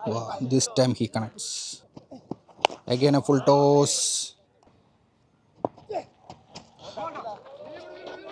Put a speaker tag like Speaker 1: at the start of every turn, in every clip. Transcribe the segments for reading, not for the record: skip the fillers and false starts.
Speaker 1: Wow, this time he connects. Again a full toss.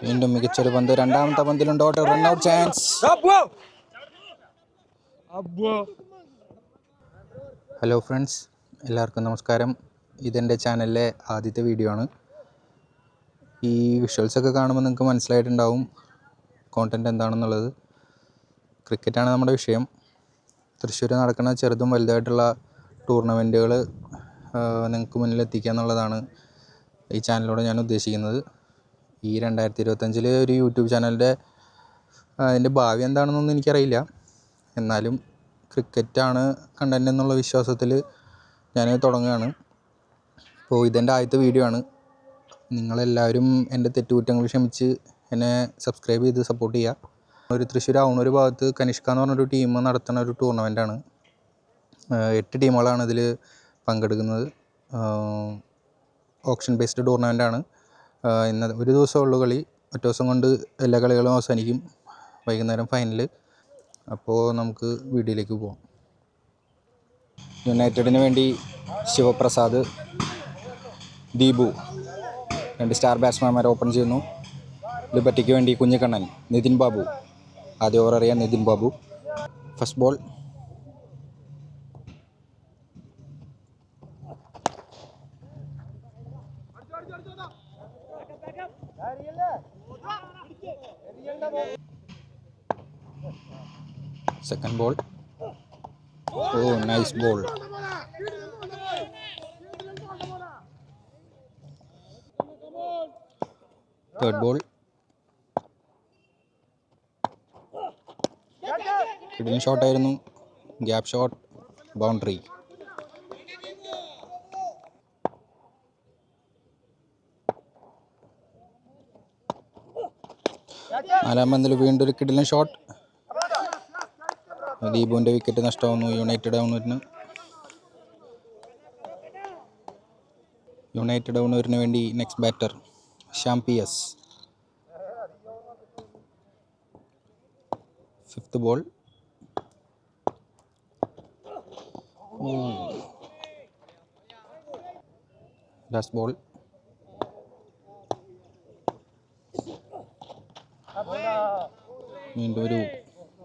Speaker 1: വീണ്ടും മികച്ചൊരു പന്ത്. രണ്ടാമത്തെ പന്തിലുണ്ട് ഓട്ടർ. Run out chance. Hello friends, എല്ലാവർക്കും നമസ്കാരം. ഇതെൻ്റെ ചാനലിലെ ആദ്യത്തെ വീഡിയോ ആണ്. ഈ വിഷ്വൽസൊക്കെ കാണുമ്പോൾ നിങ്ങൾക്ക് മനസ്സിലായിട്ടുണ്ടാവും കോണ്ടൻറ്റ് എന്താണെന്നുള്ളത്. ക്രിക്കറ്റാണ് നമ്മുടെ വിഷയം. തൃശ്ശൂർ നടക്കുന്ന ചെറുതും വലുതായിട്ടുള്ള ടൂർണമെൻറ്റുകൾ നിങ്ങൾക്ക് മുന്നിൽ എത്തിക്കുക എന്നുള്ളതാണ് ഈ ചാനലിലൂടെ ഞാൻ ഉദ്ദേശിക്കുന്നത്. ഈ 2025 ഒരു യൂട്യൂബ് ചാനലിൻ്റെ അതിൻ്റെ ഭാവി എന്താണെന്നൊന്നും എനിക്കറിയില്ല. എന്നാലും ക്രിക്കറ്റാണ് കണ്ടൻറ് എന്നുള്ള വിശ്വാസത്തിൽ ഞാൻ തുടങ്ങുകയാണ്. അപ്പോൾ ഇതെൻ്റെ ആദ്യത്തെ വീഡിയോ ആണ്. നിങ്ങളെല്ലാവരും എൻ്റെ തെറ്റുകുറ്റങ്ങൾ ക്ഷമിച്ച് എന്നെ സബ്സ്ക്രൈബ് ചെയ്ത് സപ്പോർട്ട് ചെയ്യുക. ഒരു തൃശ്ശൂർ ആവണൂർ ഭാഗത്ത് കനിഷ്ക എന്ന് പറഞ്ഞൊരു ടീം നടത്തുന്ന ഒരു ടൂർണമെൻറ്റാണ്. 8 ടീമുകളാണ് ഇതിൽ പങ്കെടുക്കുന്നത്. ഓപ്ഷൻ ബേസ്ഡ് ടൂർണമെൻറ്റാണ്. ഇന്ന് ഒരു ദിവസമുള്ളൂ കളി. ഒറ്റ ദിവസം കൊണ്ട് എല്ലാ കളികളും അവസാനിക്കും. വൈകുന്നേരം ഫൈനൽ. അപ്പോൾ നമുക്ക് വീഡിയോയിലേക്ക് പോകാം. യുണൈറ്റഡിന് വേണ്ടി ശിവപ്രസാദ്, ദീപു 2 സ്റ്റാർ ബാറ്റ്സ്മാൻമാർ ഓപ്പൺ ചെയ്യുന്നു. ലിബർട്ടിക്ക് വേണ്ടി കുഞ്ഞിക്കണ്ണൻ, നിതിൻ ബാബു. ആദ്യ ഓവർ അറിയാൻ Nithin Babu. First ball. Second ball. Oh, nice ball. Third ball. കിഡിങ് ഷോട്ട് ആയിരുന്നു. Gap shot, boundary. നാലാം പന്തിൽ വീണ്ടും ഒരു കിഡിലൻ ഷോട്ട്. ദീപുവിൻ്റെ വിക്കറ്റ് നഷ്ടമാവുന്നു യുണൈറ്റഡ് ഓണൂരിന് വേണ്ടി next batter Shyam PS. Fifth ball. Last ball. വീണ്ടും ഒരു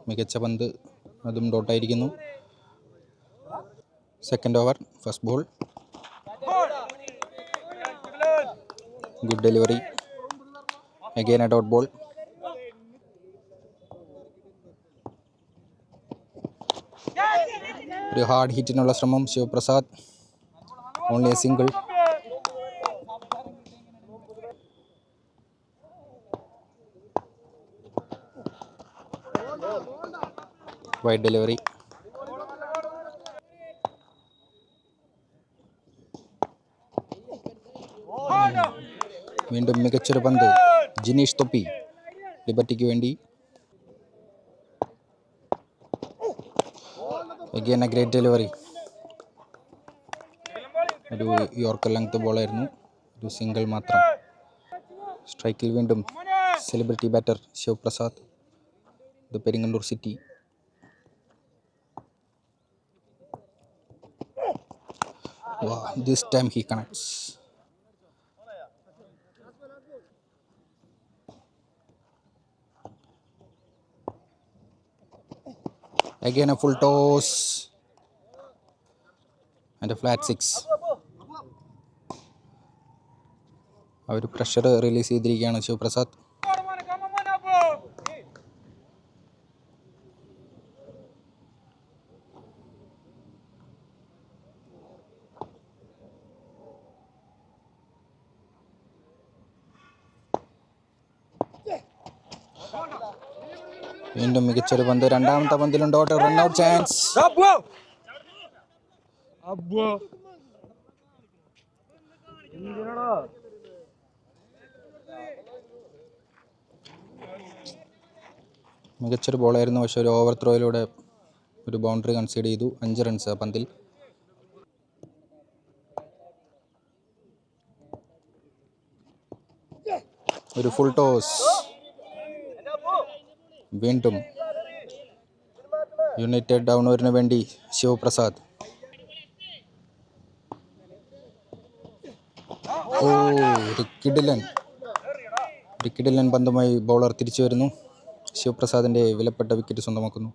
Speaker 1: മികച്ച പന്ത്, അതും ഡോട്ടായിരിക്കുന്നു. Second over. First ball. Good delivery. Again A dot ball. ഒരു ഹാർഡ് ഹിറ്റിനുള്ള ശ്രമം Shivaprasad. Only a single. Wide delivery. വീണ്ടും മികച്ചൊരു പന്ത്. ജിനീഷ് തൊപ്പി ലിബർട്ടിക്ക് വേണ്ടി. Again a great delivery. ഒരു യോർക്കർ ലെങ്ത് ബോളായിരുന്നു. ഒരു സിംഗിൾ മാത്രം. സ്ട്രൈക്കിൽ വീണ്ടും സെലിബ്രിറ്റി ബാറ്റർ ശിവപ്രസാദ്, ഇത് Peringandoor city. Wow, this time he connects. Again a full toss and a flat 6. അവർ പ്രഷർ റിലീസ് ചെയ്തിരിക്കുകയാണ് ശിവപ്രസാദ്. വീണ്ടും മികച്ചൊരു പന്ത്. രണ്ടാമത്തെ പന്തിലുണ്ട് ഓട്ടർ. Run out chance. മികച്ചൊരു ബോളായിരുന്നു. പക്ഷെ ഒരു ഓവർ ത്രോയിലൂടെ ഒരു ബൗണ്ടറി കൺസീഡ് ചെയ്തു. 5 റൺസ് ആ പന്തിൽ. ഒരു ഫുൾ ടോസ്. വീണ്ടും യുണൈറ്റഡ് ഡൗണൂരിന് വേണ്ടി ശിവപ്രസാദ്. ഓ, ഒരു കിടിലൻ പന്തുമായി ബൗളർ തിരിച്ചു വരുന്നു. ശിവപ്രസാദിൻ്റെ വിലപ്പെട്ട വിക്കറ്റ് സ്വന്തമാക്കുന്നു.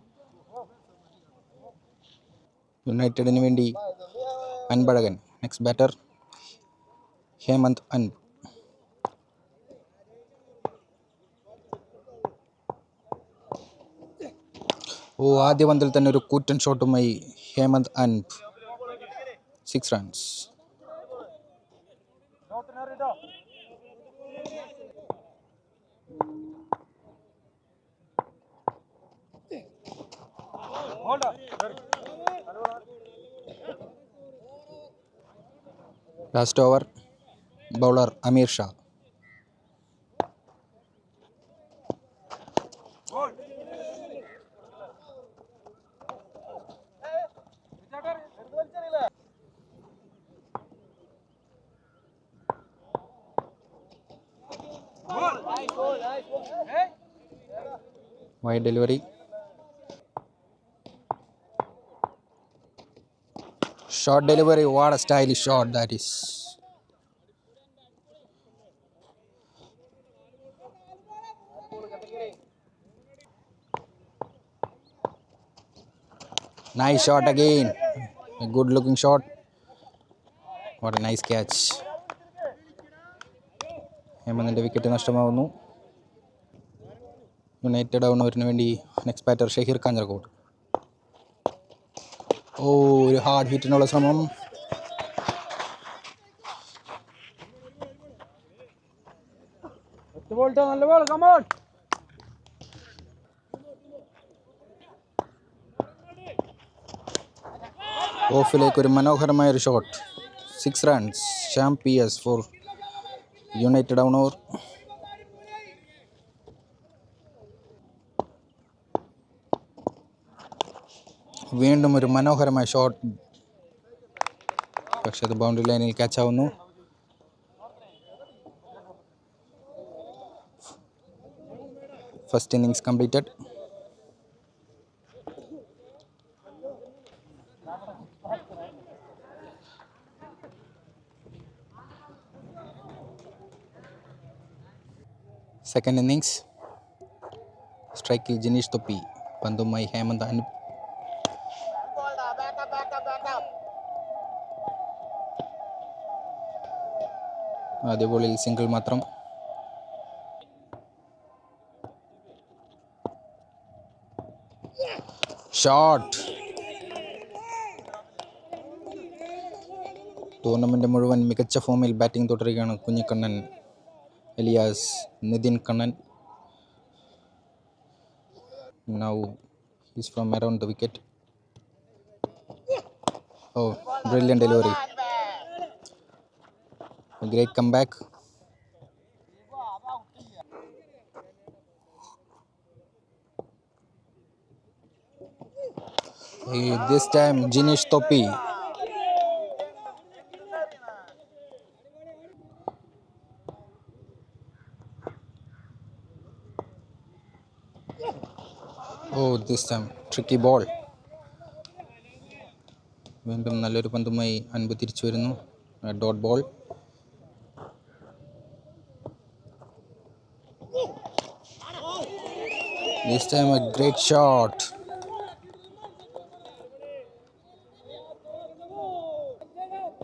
Speaker 1: യുണൈറ്റഡിന് വേണ്ടി അൻപഴകൻ. Next batter Hemanth Anbu. ആദ്യ പന്തിൽ തന്നെ ഒരു കൂറ്റൻ ഷോട്ടുമായി Hemanth Anbu. 6 runs. Last over bowler Ameer Shah. Wide delivery. Short delivery. What a stylish shot that is. Nice shot again. A good looking shot. What a nice catch. ഹേമന്തിൻ്റെ വിക്കറ്റ് നഷ്ടമാവുന്നു. യുണൈറ്റഡ് ഡൗണൂരിന് വേണ്ടി നെക്സ്റ്റ് ബാറ്റർ ഷഹീർ കാഞ്ഞിരക്കോട്. ഒരു ഹാർഡ് ഹിറ്റിനുള്ള ശ്രമം. ഓഫിലേക്ക് ഒരു മനോഹരമായൊരു shot. 6 runs. Champions for United ഡൗണൂർ. വീണ്ടും ഒരു മനോഹരമായ ഷോട്ട്, പക്ഷെ അത് ബൗണ്ടറി ലൈനിൽ ക്യാച്ച് ആവുന്നു. First innings completed. Second innings. സ്ട്രൈക്കിൽ ജിനീഷ് തൊപ്പി, പന്തുമായി ഹേമന്ത് അൻപ്. ആദ്യ ബോളിൽ സിംഗിൾ മാത്രം. ഷോട്ട്. ടൂർണമെന്റ് മുഴുവൻ മികച്ച ഫോമിൽ ബാറ്റിംഗ് തുടരുകയാണ് Kunhikannan Elias Nitin Kannan. Now he's from around the wicket. Brilliant delivery. A great comeback. This time Jinesh Topi. This time tricky ball. വീണ്ടും നല്ലൊരു പന്തുമായി അൻപ് തിരിച്ചു വരുന്നു. Dot ball. This time a great shot.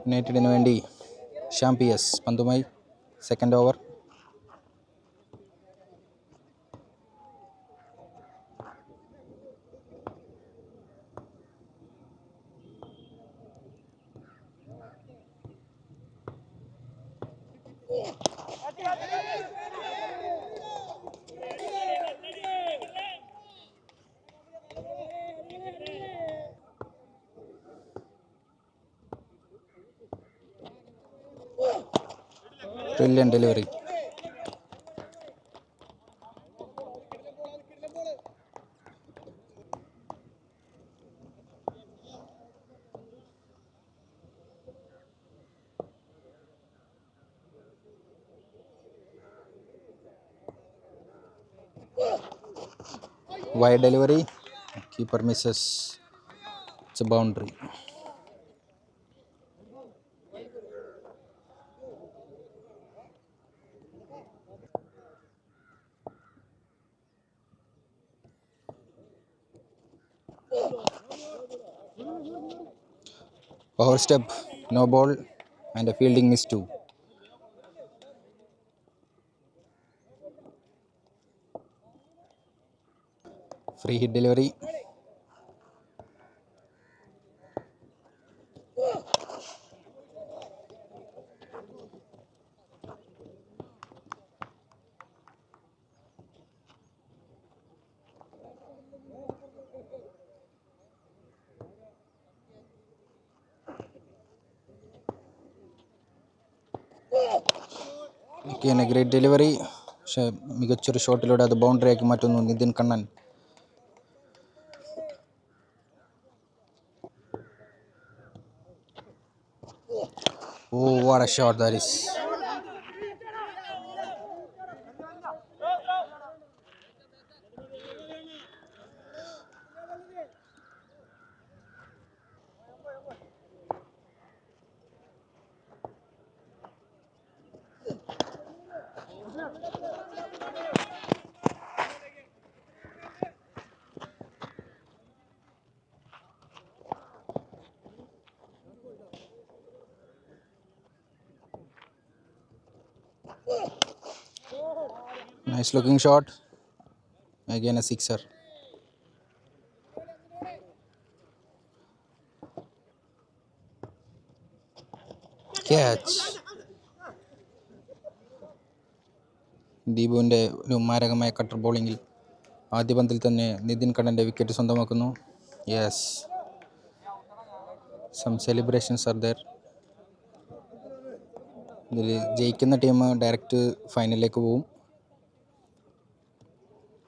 Speaker 1: യുണൈറ്റഡിന് വേണ്ടി ഷാംപിയസ് പന്തുമായി. Second over. Brilliant delivery. Wide delivery. Keeper misses. It's a boundary. Power step, no ball, and a fielding miss too. Free hit delivery. Again a great delivery. പക്ഷേ മികച്ചൊരു ഷോട്ടിലൂടെ അത് boundary ആക്കി മാറ്റുന്നു Nitin Kannan. Oh, what a shot that is. Nice looking shot. Again a sixer. Catch. ദീപുവിൻ്റെ ഒരു മാരകമായ cutter ബോളിങ്ങിൽ ആദ്യ പന്തിൽ തന്നെ നിതിൻ കണ്ണൻ്റെ വിക്കറ്റ് സ്വന്തമാക്കുന്നു. Yes, some celebrations are there. ഇതിൽ ജയിക്കുന്ന ടീം ഡയറക്റ്റ് ഫൈനലിലേക്ക് പോവും.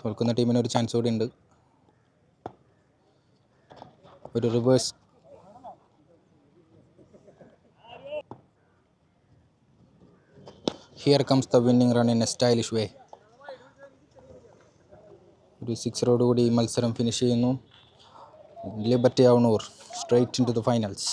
Speaker 1: തോൽക്കുന്ന ടീമിന് ഒരു ചാൻസ് കൂടി ഉണ്ട്. ഒരു reverse. Here comes the winning run in a stylish way. ഒരു സിക്സറോടുകൂടി മത്സരം ഫിനിഷ് ചെയ്യുന്നു. Liberty Avanoor straight into the finals.